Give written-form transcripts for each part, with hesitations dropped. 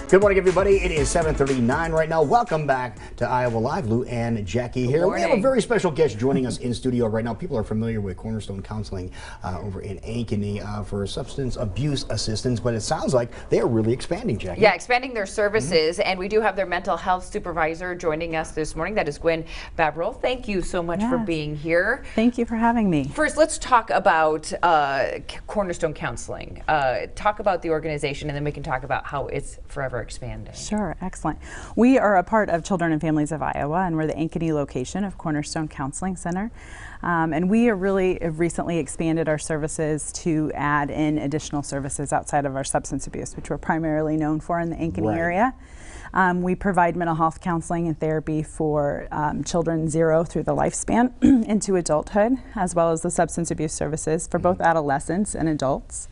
Good morning, everybody. It is 7:39 right now. Welcome back to Iowa Live. Lou and Jackie here. We have a very special guest joining us in studio right now. People are familiar with Cornerstone Counseling over in Ankeny for substance abuse assistance, but it sounds like they are really expanding, Jackie. Yeah, expanding their services, and we do have their mental health supervisor joining us this morning. That is Gwen Babberls. Thank you so much for being here. Thank you for having me. First, let's talk about Cornerstone Counseling. Talk about the organization, and then we can talk about how it's forever expanding. Sure, excellent. We are a part of Children and Families of Iowa, and we're the Ankeny location of Cornerstone Counseling Center. And we are really have recently expanded our services to add in additional services outside of our substance abuse, which we're primarily known for in the Ankeny area. We provide mental health counseling and therapy for children 0 through the lifespan into adulthood, as well as the substance abuse services for both adolescents and adults.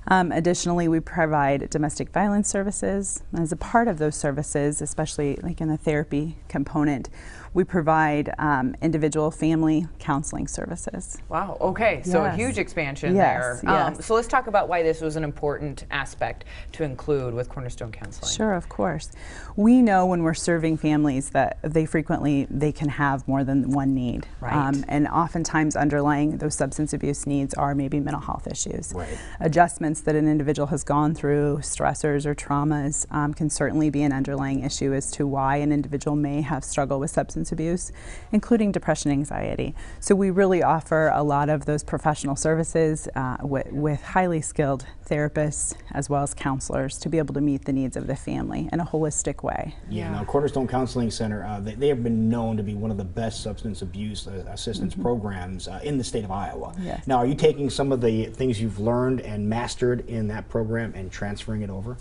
Additionally, we provide domestic violence services. As a part of those services, especially like in the therapy component, we provide individual family counseling services. Wow, okay, so a huge expansion there. So let's talk about why this was an important aspect to include with Cornerstone Counseling. Sure, of course. We know when we're serving families that they can have more than one need. Right. And oftentimes underlying those substance abuse needs are maybe mental health issues. Right. Adjustments that an individual has gone through, stressors or traumas, can certainly be an underlying issue as to why an individual may have struggled with substance abuse, including depression, anxiety. So we really offer a lot of those professional services with highly skilled therapists as well as counselors to be able to meet the needs of the family in a holistic way. Yeah, now Cornerstone Counseling Center, they have been known to be one of the best substance abuse assistance programs in the state of Iowa. Yes. Now, are you taking some of the things you've learned and mastered in that program and transferring it over?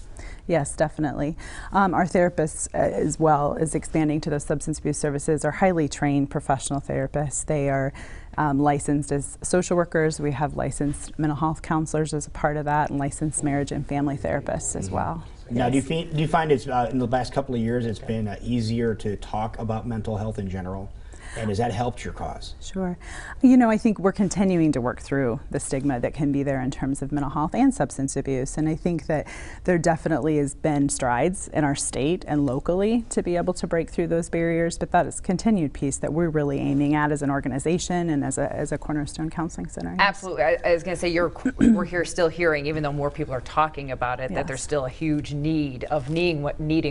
Yes, definitely. Our therapists as well as expanding to those substance abuse services are highly trained professional therapists. They are licensed as social workers. We have licensed mental health counselors as a part of that, and licensed marriage and family therapists as well. Now, do you find it's in the last couple of years it's been easier to talk about mental health in general? And has that helped your cause? Sure. You know, I think we're continuing to work through the stigma that can be there in terms of mental health and substance abuse. And I think that there definitely has been strides in our state and locally to be able to break through those barriers. But that is a continued piece that we're really aiming at as an organization and as a Cornerstone Counseling Center. Absolutely. I was going to say, we're here still hearing, even though more people are talking about it, that there's still a huge need of needing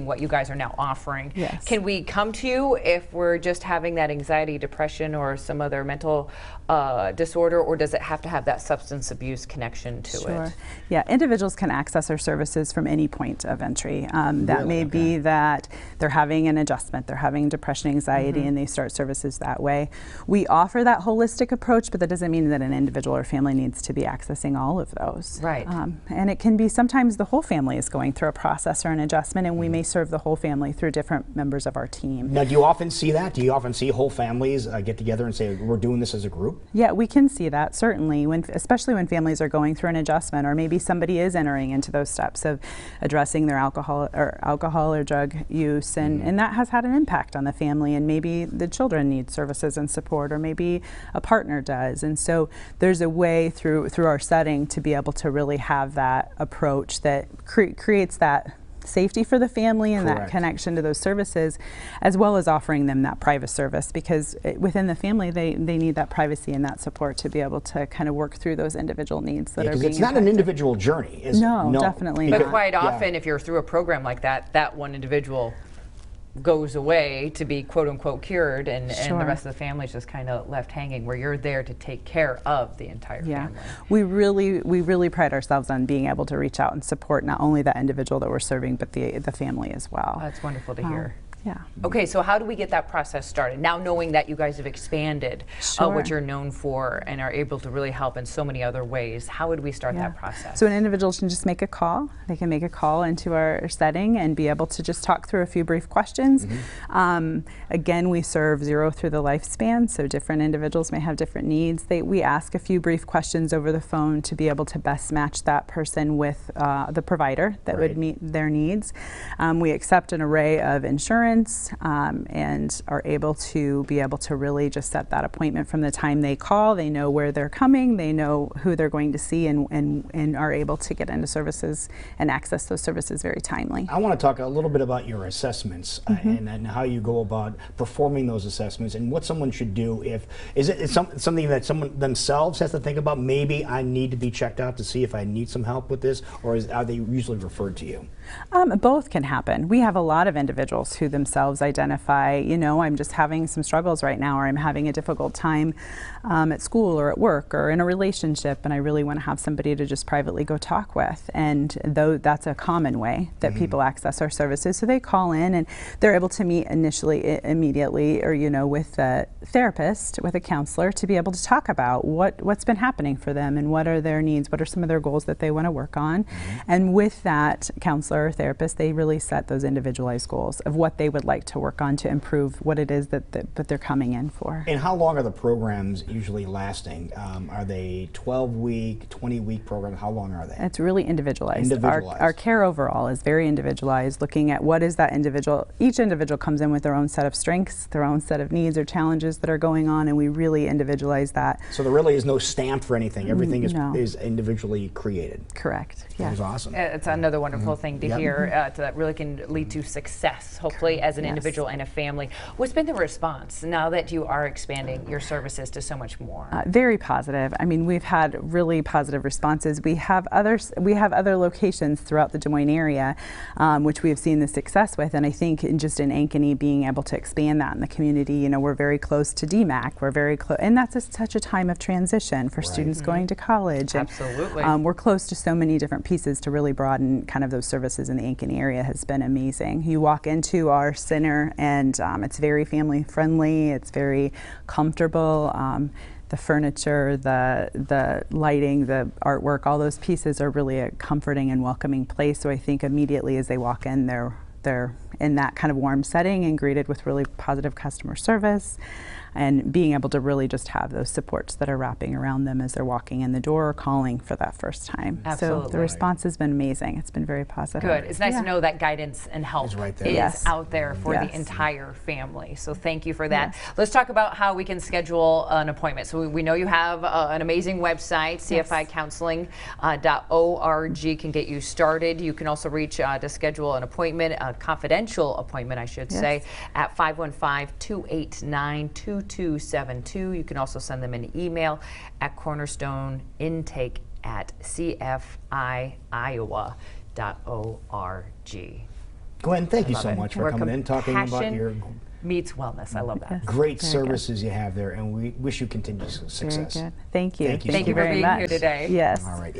what you guys are now offering. Yes. Can we come to you if we're just having that anxiety, depression, or some other mental disorder, or does it have to have that substance abuse connection to it? Yeah, individuals can access our services from any point of entry. That may be that they're having an adjustment, they're having depression, anxiety, and they start services that way. We offer that holistic approach, but that doesn't mean that an individual or family needs to be accessing all of those. Right. And it can be sometimes the whole family is going through a process or an adjustment, and we may serve the whole family through different members of our team. Now, do you often see that? Do you often see whole families get together and say, we're doing this as a group? Yeah, we can see that, certainly, especially when families are going through an adjustment, or maybe somebody is entering into those steps of addressing their alcohol or drug use, and that has had an impact on the family, and maybe the children need services and support, or maybe a partner does. And so there's a way through our setting to be able to really have that approach that creates that safety for the family and that connection to those services, as well as offering them that private service, because within the family they need that privacy and that support to be able to kind of work through those individual needs that are being it's not an individual journey, is it? No, definitely not. But quite often, if you're through a program like that, that one individual goes away to be quote unquote cured, and the rest of the family is just kind of left hanging, where you're there to take care of the entire family. We really pride ourselves on being able to reach out and support not only that individual that we're serving, but the family as well. That's wonderful to hear. Yeah. Okay, so how do we get that process started? Now, knowing that you guys have expanded what you're known for and are able to really help in so many other ways, how would we start that process? So an individual can just make a call. They can make a call into our setting and be able to just talk through a few brief questions. Again, we serve 0 through the lifespan, so different individuals may have different needs. We ask a few brief questions over the phone to be able to best match that person with the provider that would meet their needs. We accept an array of insurance appointments and are able to really just set that appointment from the time they call. They know where they're coming, they know who they're going to see, and are able to get into services and access those services very timely. I want to talk a little bit about your assessments and how you go about performing those assessments and what someone should do. Is it something that someone themselves has to think about? Maybe I need to be checked out to see if I need some help with this, or are they usually referred to you? Both can happen. We have a lot of individuals who themselves identify, you know, I'm just having some struggles right now, or I'm having a difficult time at school or at work or in a relationship, and I really want to have somebody to just privately go talk with. And though that's a common way that people access our services, so they call in and they're able to meet immediately, or, you know, with a therapist, with a counselor, to be able to talk about what's been happening for them and what are their needs, what are some of their goals that they want to work on. And with that counselor or therapist, they really set those individualized goals of what they would like to work on to improve what it is that they're coming in for. And how long are the programs usually lasting? Are they 12-week, 20-week programs? How long are they? It's really individualized. Our care overall is very individualized, looking at what is that individual. Each individual comes in with their own set of strengths, their own set of needs or challenges that are going on, and we really individualize that. So there really is no stamp for anything. Everything is individually created. Correct. Yeah. That is awesome. It's another wonderful thing to hear that really can lead to success, hopefully, as an individual and a family. Ot's been the response now that you are expanding your services to so much more? Very positive. I mean, we've had really positive responses. We have other locations throughout the Des Moines area, which we have seen the success with, and I think just in Ankeny being able to expand that in the community, you know, we're very close to DMAC. We're very close, and that's such a time of transition for students going to college. Absolutely. And, we're close to so many different pieces to really broaden kind of those services in the Ankeny area. Has been amazing. You walk into our center and it's very family friendly. It's very comfortable. The furniture, the lighting, the artwork, all those pieces are really a comforting and welcoming place. So I think immediately as they walk in, they're in that kind of warm setting and greeted with really positive customer service, and being able to really just have those supports that are wrapping around them as they're walking in the door or calling for that first time. Absolutely. So the response has been amazing. It's been very positive. Good. It's nice to know that guidance and help is out there for the entire family. So thank you for that. Let's talk about how we can schedule an appointment. So we know you have an amazing website, cficounseling.org can get you started. You can also reach to schedule an appointment, a confidential appointment, I should say, at 515-289-2272. You can also send them an email at cornerstoneintake@cfiiowa.org. Gwen, thank you so much for coming in, talking about your meets wellness. I love that. Great services you have there, and we wish you continued success. Very good. Thank you. Thank you for being here today. Yes. All right.